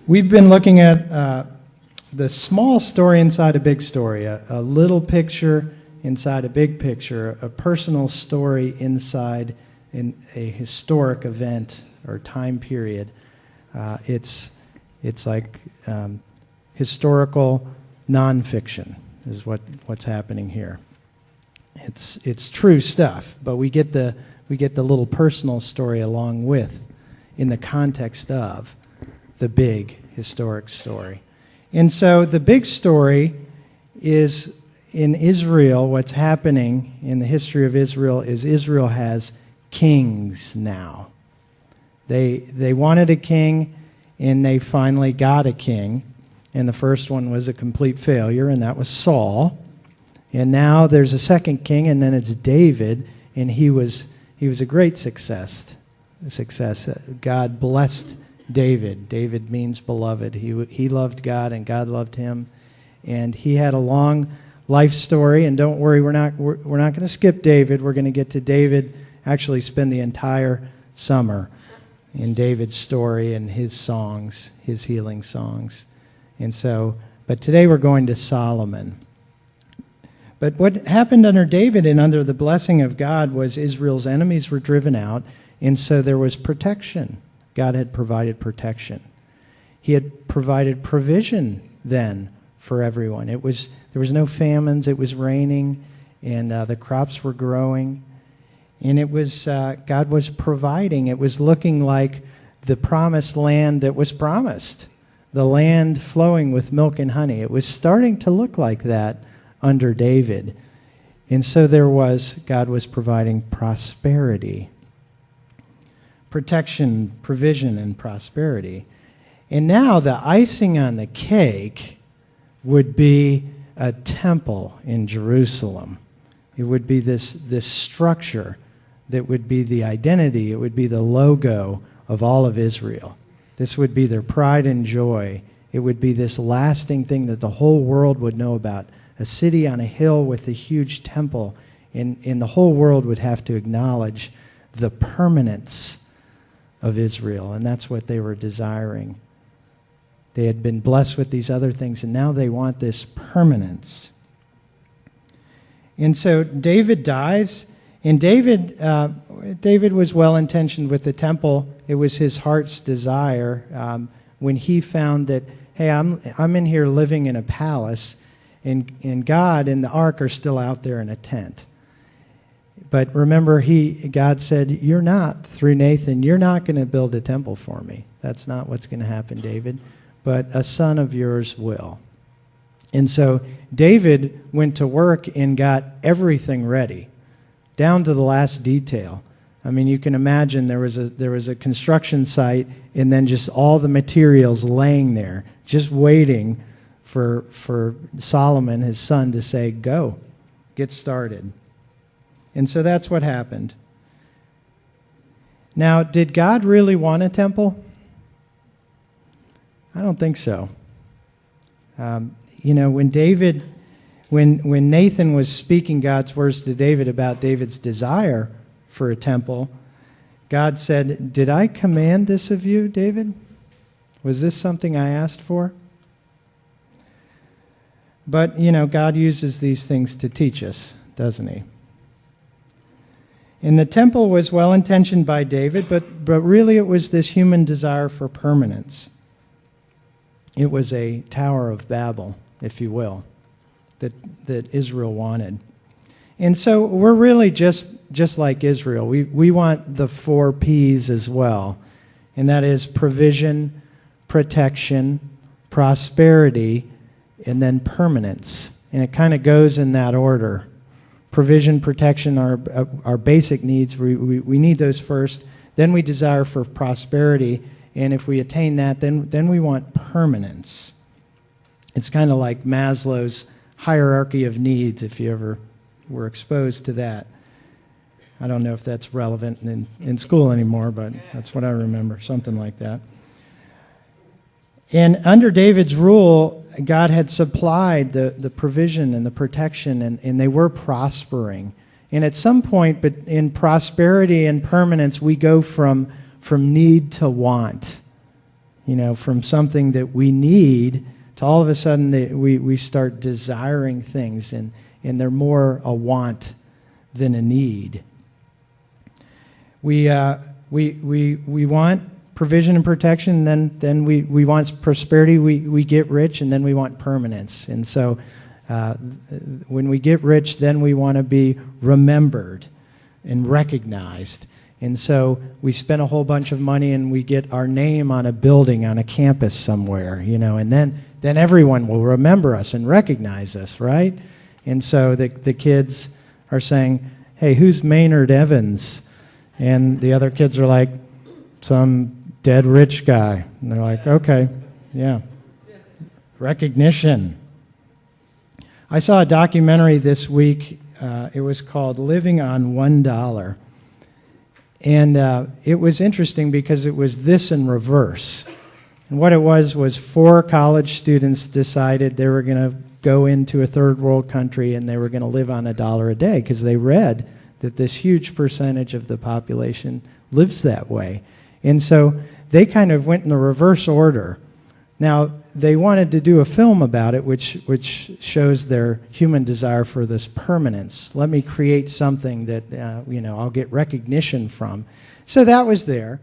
We've been looking at the small story inside a big story, a little picture inside a big picture, a personal story inside in a historic event or time period. It's like historical nonfiction is what's happening here. It's true stuff, but we get the little personal story along with, in the context of the big historic story. And so the big story is in Israel. What's happening in the history of Israel is Israel has kings now. They wanted a king, and they finally got a king. And the first one was a complete failure, and that was Saul. And now there's a second king, and then it's David, and he was a great success. God blessed David. David means beloved. He loved God, and God loved him. And he had a long life story. And don't worry, we're not going to skip David. We're going to get to David. Actually, spend the entire summer in David's story and his songs, his healing songs. And so, but today we're going to Solomon. But what happened under David and under the blessing of God was Israel's enemies were driven out, and so there was protection. God had provided protection. He had provided provision then for everyone. There was no famines. It was raining, and the crops were growing, and it was God was providing. It was looking like the promised land that was promised, the land flowing with milk and honey. It was starting to look like that under David. And so God was providing prosperity, protection, provision, and prosperity. And now the icing on the cake would be a temple in Jerusalem. It would be this structure that would be the identity, it would be the logo of all of Israel. This would be their pride and joy. It would be this lasting thing that the whole world would know about. A city on a hill with a huge temple, and the whole world would have to acknowledge the permanence of Israel, and that's what they were desiring. They had been blessed with these other things, and now they want this permanence. And so David dies, and David was well-intentioned with the temple. It was his heart's desire when he found that, hey, I'm in here living in a palace, and God and the ark are still out there in a tent. But remember, God said, you're not, through Nathan, you're not going to build a temple for me. That's not what's going to happen, David. But a son of yours will. And so David went to work and got everything ready, down to the last detail. I mean, you can imagine there was a construction site, and then just all the materials laying there, just waiting for Solomon, his son, to say, go, get started. And so that's what happened. Now, did God really want a temple? I don't think so. When Nathan was speaking God's words to David about David's desire for a temple, God said, did I command this of you, David? Was this something I asked for? But, God uses these things to teach us, doesn't he? And the temple was well-intentioned by David, but really it was this human desire for permanence. It was a Tower of Babel, if you will, that Israel wanted. And so we're really just like Israel. We want the 4 P's as well, and that is provision, protection, prosperity, and then permanence. And it kind of goes in that order. Provision, protection, our basic needs, we need those first. Then we desire for prosperity, and if we attain that, then we want permanence. It's kind of like Maslow's hierarchy of needs, if you ever were exposed to that. I don't know if that's relevant in school anymore, but that's what I remember, something like that. And under David's rule, God had supplied the provision and the protection, and they were prospering. And at some point, but in prosperity and permanence, we go from need to want. from something that we need to all of a sudden we start desiring things, and they're more a want than a need. We want provision and protection, and then we want prosperity. We get rich, and then we want permanence. And so when we get rich, then we want to be remembered and recognized. And so we spend a whole bunch of money and we get our name on a building on a campus somewhere, and then everyone will remember us and recognize us, right? And so the kids are saying, hey, who's Maynard Evans? And the other kids are like, some dead rich guy. And they're like, okay, yeah. Recognition. I saw a documentary this week. It was called Living on $1. And it was interesting because it was this in reverse. And what it was 4 college students decided they were going to go into a third world country and they were going to live on $1 a day because they read that this huge percentage of the population lives that way. And so they kind of went in the reverse order. Now, they wanted to do a film about it, which shows their human desire for this permanence. Let me create something that I'll get recognition from. So that was there,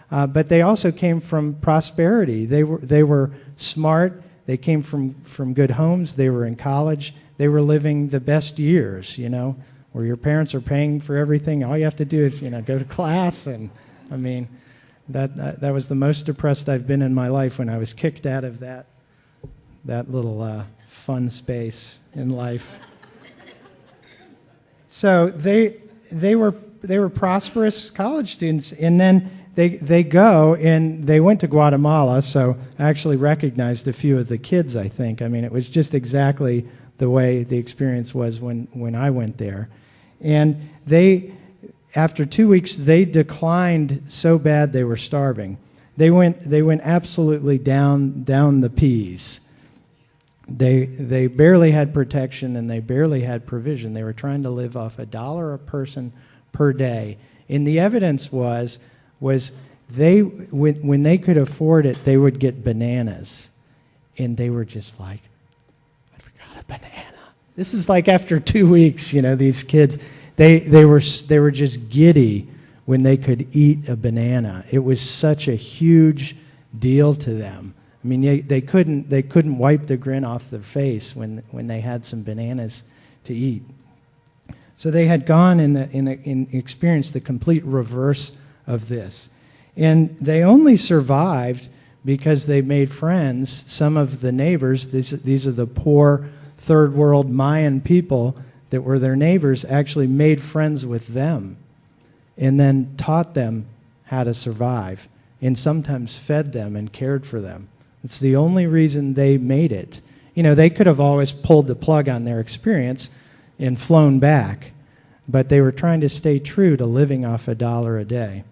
but they also came from prosperity. They were smart. They came from good homes. They were in college. They were living the best years, where your parents are paying for everything. All you have to do is go to class, and I mean. That was the most depressed I've been in my life when I was kicked out of that little fun space in life. So they were prosperous college students, and then they go and they went to Guatemala. So I actually recognized a few of the kids. I think. I mean, it was just exactly the way the experience was when I went there, and after 2 weeks, they declined so bad they were starving. They went absolutely down the peas. They barely had protection and they barely had provision. They were trying to live off $1 a person per day. And the evidence was when they could afford it, they would get bananas, and they were just like, I forgot a banana. This is like after 2 weeks, these kids. They were just giddy when they could eat a banana. It was such a huge deal to them. I mean, they couldn't wipe the grin off their face when they had some bananas to eat. So they had gone and experienced the complete reverse of this, and they only survived because they made friends. Some of the neighbors, these are the poor third world Mayan people that were their neighbors, actually made friends with them and then taught them how to survive and sometimes fed them and cared for them. It's the only reason they made it. They could have always pulled the plug on their experience and flown back, but they were trying to stay true to living off $1 a day.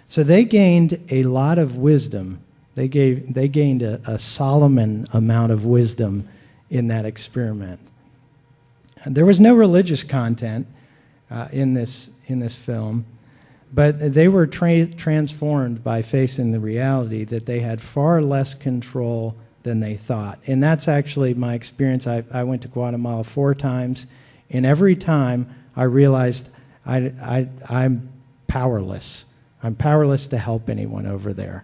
So they gained a lot of wisdom. They gained a Solomon amount of wisdom in that experiment. There was no religious content in this film, but they were transformed by facing the reality that they had far less control than they thought. And that's actually my experience. I went to Guatemala 4 times, and every time I realized I'm powerless. I'm powerless to help anyone over there.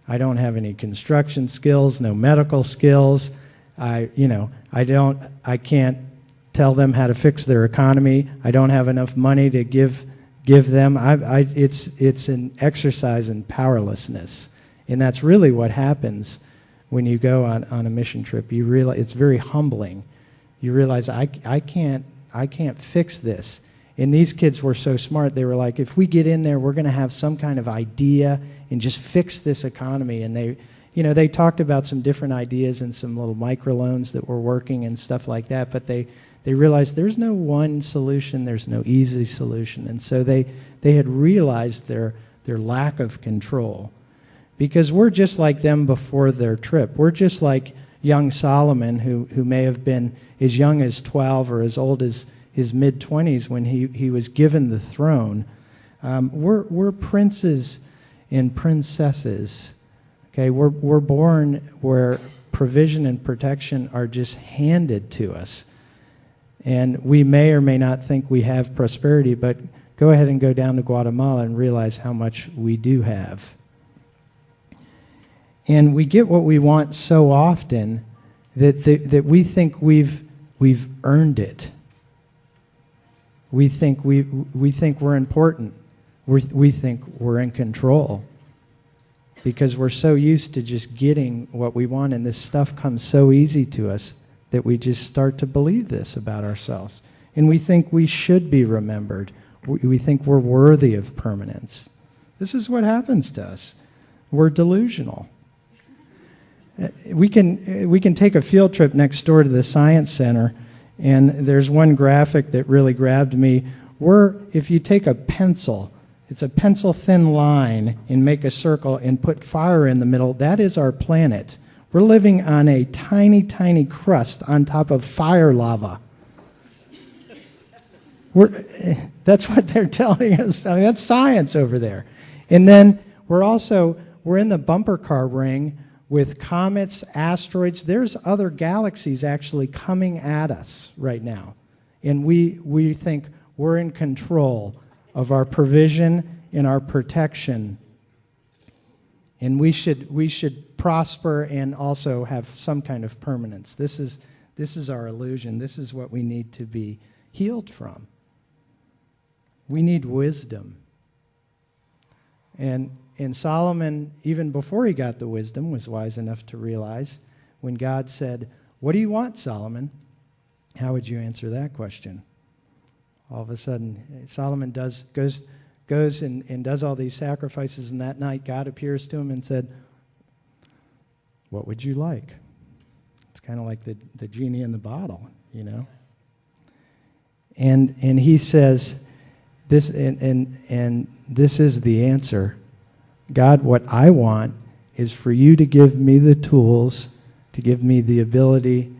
I don't have any construction skills, no medical skills. I can't tell them how to fix their economy. I don't have enough money to give them. It's an exercise in powerlessness, and that's really what happens when you go on a mission trip. You realize it's very humbling. You realize I can't fix this. And these kids were so smart. They were like, if we get in there, we're going to have some kind of idea and just fix this economy. And they talked about some different ideas and some little microloans that were working and stuff like that, but they realized there's no one solution, there's no easy solution. And so they had realized their lack of control. Because we're just like them before their trip. We're just like young Solomon, who may have been as young as 12 or as old as his mid-20s when he was given the throne. We're princes and princesses, Okay, we're born where provision and protection are just handed to us. And we may or may not think we have prosperity, but go ahead and go down to Guatemala and realize how much we do have. And we get what we want so often that we think we've earned it. We think we're important. We think we're in control because we're so used to just getting what we want, and this stuff comes so easy to us that we just start to believe this about ourselves. And we think we should be remembered. We think we're worthy of permanence. This is what happens to us. We're delusional. We can take a field trip next door to the Science Center, and there's one graphic that really grabbed me. If you take a pencil, it's a pencil-thin line, and make a circle and put fire in the middle, that is our planet. We're living on a tiny, tiny crust on top of fire lava. That's what they're telling us. I mean, that's science over there. And then we're in the bumper car ring with comets, asteroids. There's other galaxies actually coming at us right now. And we think we're in control of our provision and our protection. And we should prosper and also have some kind of permanence. This is our illusion. This is what we need to be healed from. We need wisdom. And Solomon, even before he got the wisdom, was wise enough to realize when God said, "What do you want, Solomon?" How would you answer that question? All of a sudden, Solomon goes and does all these sacrifices, and that night God appears to him and said, "What would you like?" It's kind of like the genie in the bottle, you know. And he says, this and this is the answer. God, what I want is for you to give me the tools, to give me the ability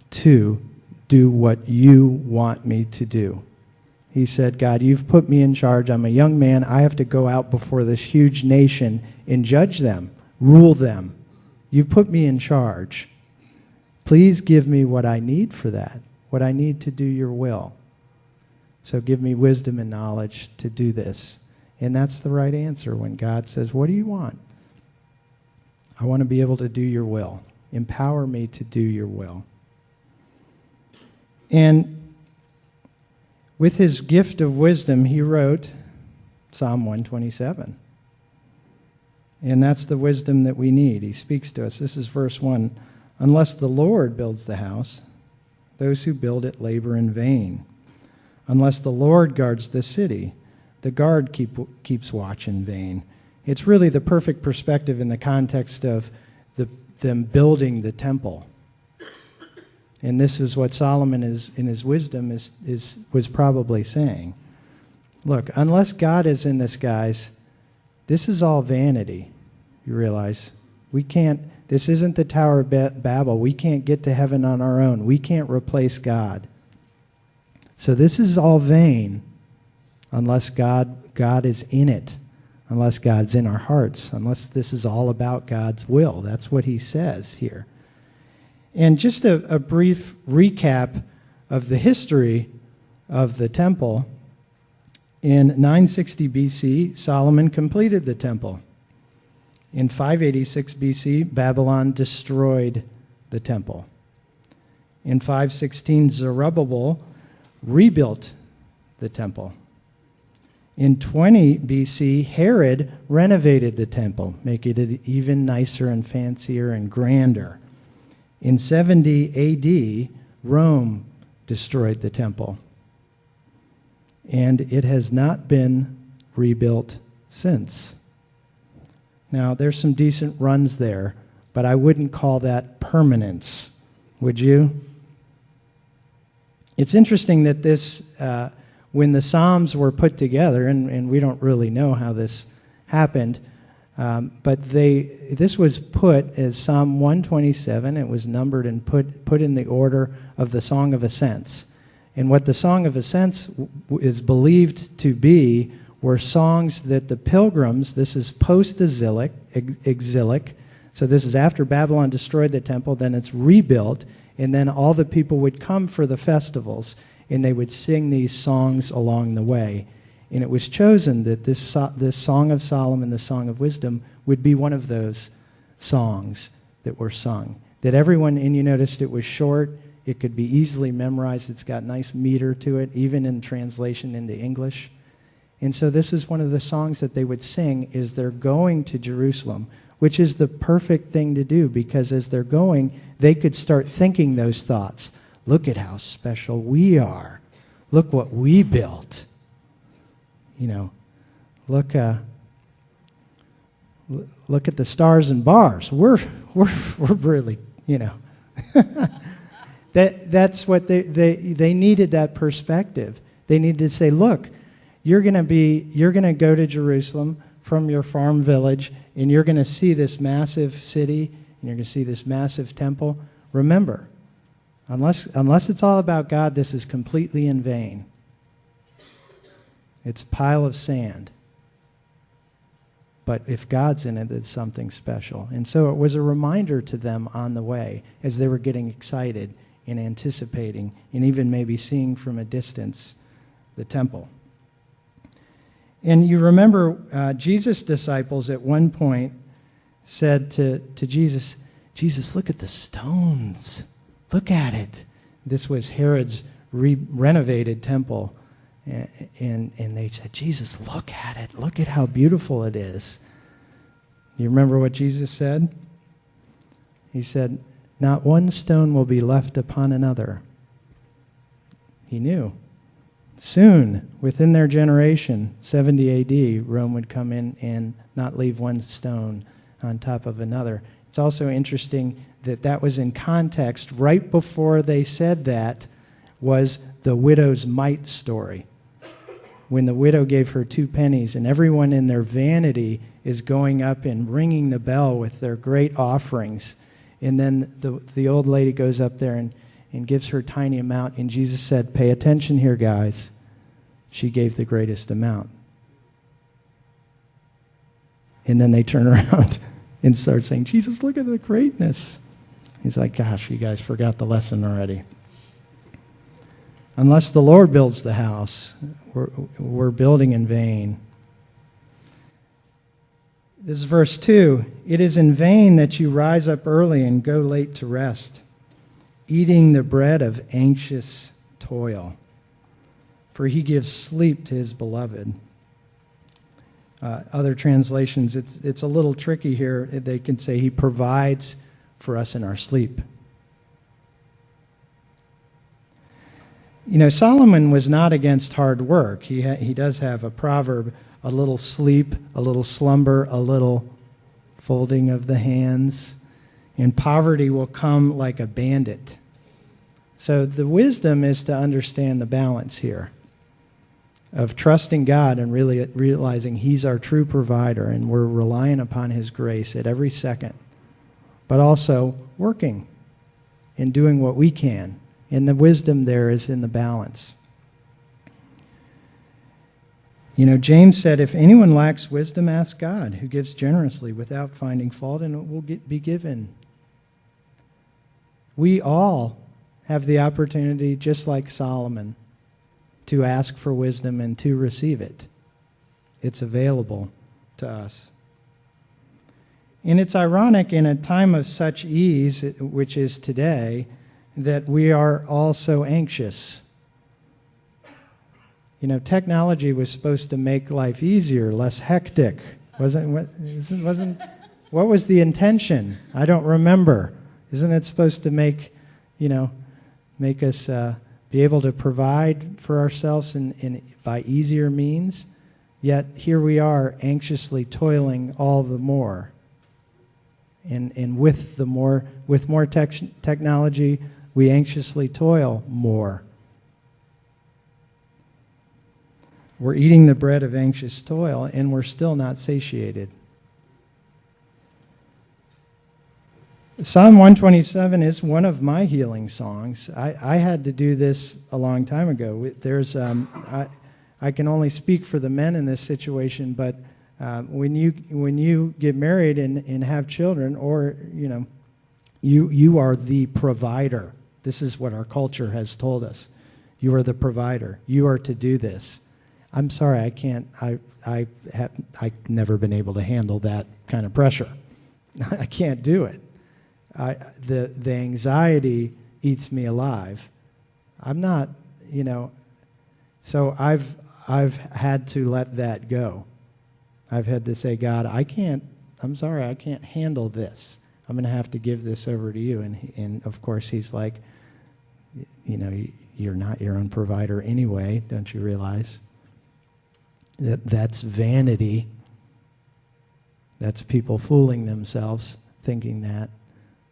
to do what you want me to do. He said, God, you've put me in charge. I'm a young man. I have to go out before this huge nation and judge them, rule them. You've put me in charge. Please give me what I need for that, what I need to do your will. So give me wisdom and knowledge to do this. And that's the right answer when God says, what do you want? I want to be able to do your will. Empower me to do your will. And with his gift of wisdom, he wrote Psalm 127. And that's the wisdom that we need. He speaks to us. This is verse 1. Unless the Lord builds the house, those who build it labor in vain. Unless the Lord guards the city, the guard keeps watch in vain. It's really the perfect perspective in the context of them building the temple. And this is what Solomon is in his wisdom was probably saying. Look, unless God is in this, guys, this is all vanity. You realize this isn't the Tower of Babel. We can't get to heaven on our own. We can't replace God. So this is all vain unless God is in it, unless God's in our hearts, unless this is all about God's will. That's what he says here. And just a brief recap of the history of the temple. In 960 BC, Solomon completed the temple. In 586 BC, Babylon destroyed the temple. In 516, Zerubbabel rebuilt the temple. In 20 BC, Herod renovated the temple, making it even nicer and fancier and grander. In 70 AD, Rome destroyed the temple. And it has not been rebuilt since. Now, there's some decent runs there, but I wouldn't call that permanence, would you? It's interesting that this, when the Psalms were put together, and we don't really know how this happened, but this was put as Psalm 127. It was numbered and put in the order of the Song of Ascents. And what the Song of Ascents is believed to be were songs that the pilgrims, this is post-exilic, So this is after Babylon destroyed the temple, then it's rebuilt, and then all the people would come for the festivals, and they would sing these songs along the way. And it was chosen that this Song of Solomon, the Song of Wisdom, would be one of those songs that were sung. That everyone, and you noticed it was short, it could be easily memorized, it's got nice meter to it, even in translation into English. And so this is one of the songs that they would sing as they're going to Jerusalem, which is the perfect thing to do, because as they're going, they could start thinking those thoughts. Look at how special we are. Look what we built. You know, look at the stars and bars. We're really, you know. That's what they needed, that perspective. They needed to say, look, you're going to go to Jerusalem from your farm village, and you're going to see this massive city, and you're going to see this massive temple. Remember, unless it's all about God, this is completely in vain. It's a pile of sand. But if God's in it, it's something special. And so it was a reminder to them on the way as they were getting excited and anticipating and even maybe seeing from a distance the temple. And you remember Jesus' disciples at one point said to Jesus, Jesus, look at the stones. Look at it. This was Herod's renovated temple. And they said, Jesus, look at it. Look at how beautiful it is. You remember what Jesus said? He said, not one stone will be left upon another. He knew. Soon, within their generation, 70 A.D., Rome would come in and not leave one stone on top of another. It's also interesting that that was in context. Right before they said that was the widow's mite story, when the widow gave her 2 pennies, and everyone in their vanity is going up and ringing the bell with their great offerings. And then the old lady goes up there and gives her tiny amount, and Jesus said, pay attention here, guys. She gave the greatest amount. And then they turn around and start saying, Jesus, look at the greatness. He's like, gosh, you guys forgot the lesson already. Unless the Lord builds the house, we're building in vain. This is verse 2. It is in vain that you rise up early and go late to rest, eating the bread of anxious toil, for he gives sleep to his beloved. Other translations, it's a little tricky here. They can say he provides for us in our sleep. You know, Solomon was not against hard work. He does have a proverb, a little sleep, a little slumber, a little folding of the hands, and poverty will come like a bandit. So the wisdom is to understand the balance here of trusting God and really realizing he's our true provider and we're relying upon his grace at every second, but also working and doing what we can. And the wisdom there is in the balance. You know, James said, if anyone lacks wisdom, ask God, who gives generously without finding fault, and it will be given. We all have the opportunity, just like Solomon, to ask for wisdom and to receive it. It's available to us. And it's ironic in a time of such ease, which is today, that we are all so anxious. You know, technology was supposed to make life easier, less hectic. What was the intention? I don't remember. Isn't it supposed to make us be able to provide for ourselves by easier means? Yet here we are anxiously toiling all the more. And with more technology, we anxiously toil more. We're eating the bread of anxious toil, and we're still not satiated. Psalm 127 is one of my healing songs. I had to do this a long time ago. I can only speak for the men in this situation, but When you get married and have children, or you are the provider. This is what our culture has told us. You are the provider. You are to do this. I'm sorry, I can't. I've never been able to handle that kind of pressure. I can't do it. The anxiety eats me alive. I'm not, So I've had to let that go. I've had to say, God, I'm sorry, I can't handle this. I'm going to have to give this over to you. And of course, he's like, you're not your own provider anyway, don't you realize? That's vanity. That's people fooling themselves, thinking that.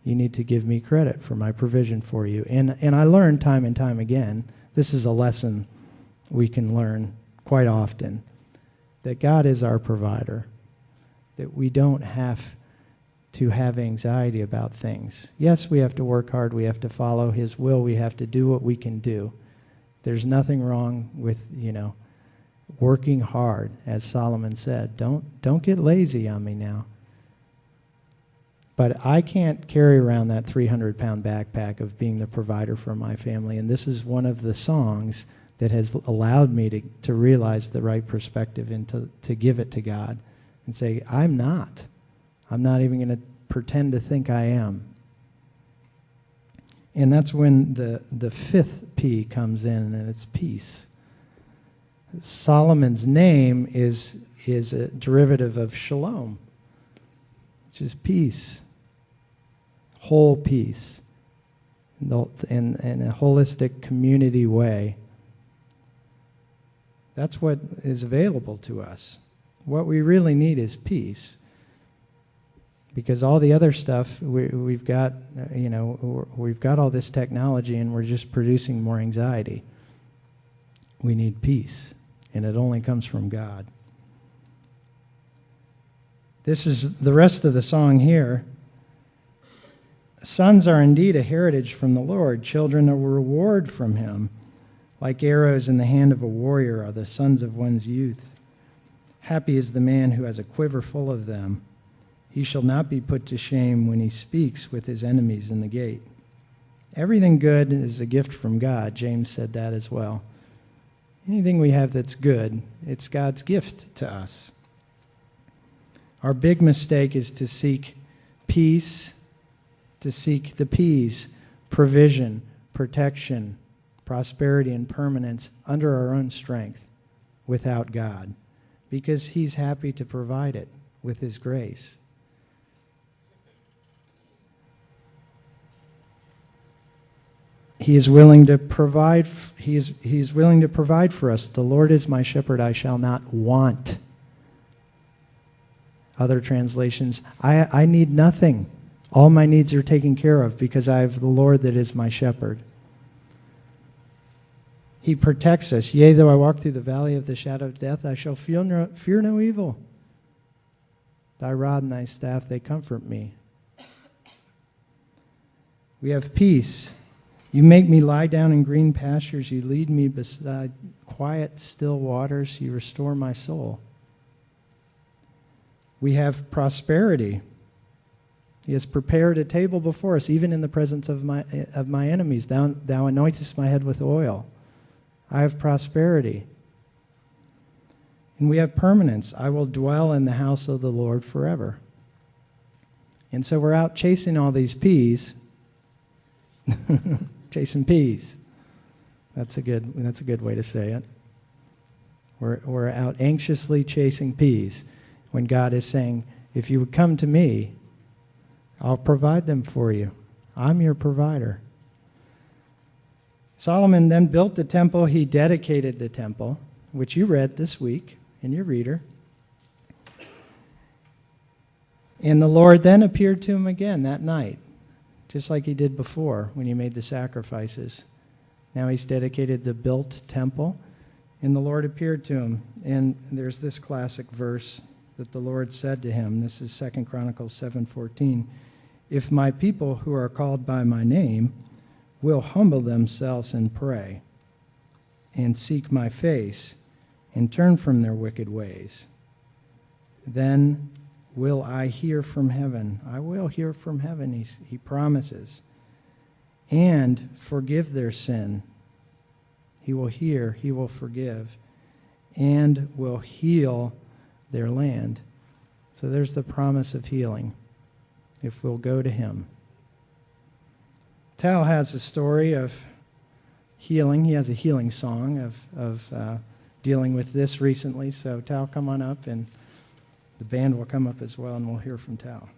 You need to give me credit for my provision for you. And I learned time and time again, this is a lesson we can learn quite often, that God is our provider, that we don't have to have anxiety about things. Yes, we have to work hard, we have to follow his will, we have to do what we can do. There's nothing wrong with, working hard, as Solomon said. Don't get lazy on me now. But I can't carry around that 300-pound backpack of being the provider for my family, and this is one of the songs that has allowed me to realize the right perspective and to give it to God and say, I'm not even going to pretend to think I am. And that's when the fifth P comes in, and it's peace. Solomon's name is a derivative of shalom, which is peace, whole peace, in a holistic community way. That's what is available to us. What we really need is peace. Because all the other stuff, we've got, we've got all this technology and we're just producing more anxiety. We need peace, and it only comes from God. This is the rest of the song here. Sons are indeed a heritage from the Lord, children a reward from him. Like arrows in the hand of a warrior are the sons of one's youth. Happy is the man who has a quiver full of them. He shall not be put to shame when he speaks with his enemies in the gate. Everything good is a gift from God. James said that as well. Anything we have that's good, it's God's gift to us. Our big mistake is to seek peace, to seek the P's, provision, protection, prosperity, and permanence under our own strength without God, because he's happy to provide it with his grace. He is willing to provide. He is willing to provide for us. The Lord is my shepherd; I shall not want. Other translations: I need nothing. All my needs are taken care of because I have the Lord that is my shepherd. He protects us. Yea, though I walk through the valley of the shadow of death, I shall fear no evil. Thy rod and thy staff, they comfort me. We have peace. You make me lie down in green pastures. You lead me beside quiet, still waters. You restore my soul. We have prosperity. He has prepared a table before us, even in the presence of my enemies. Thou anointest my head with oil. I have prosperity. And we have permanence. I will dwell in the house of the Lord forever. And so we're out chasing all these peas. Chasing peas. That's a good way to say it. We're out anxiously chasing peas when God is saying, if you would come to me, I'll provide them for you. I'm your provider. Solomon then built the temple. He dedicated the temple, which you read this week in your reader. And the Lord then appeared to him again that night, just like he did before when he made the sacrifices. Now he's dedicated the built temple, and the Lord appeared to him. And there's this classic verse that the Lord said to him. This is 2 Chronicles 7:14. If my people who are called by my name will humble themselves and pray and seek my face and turn from their wicked ways, then will I hear from heaven. I will hear from heaven, he promises, and forgive their sin. He will hear, he will forgive, and will heal their land. So there's the promise of healing if we'll go to him. Tal has a story of healing. He has a healing song of dealing with this recently. So Tal, come on up, and the band will come up as well, and we'll hear from Tal.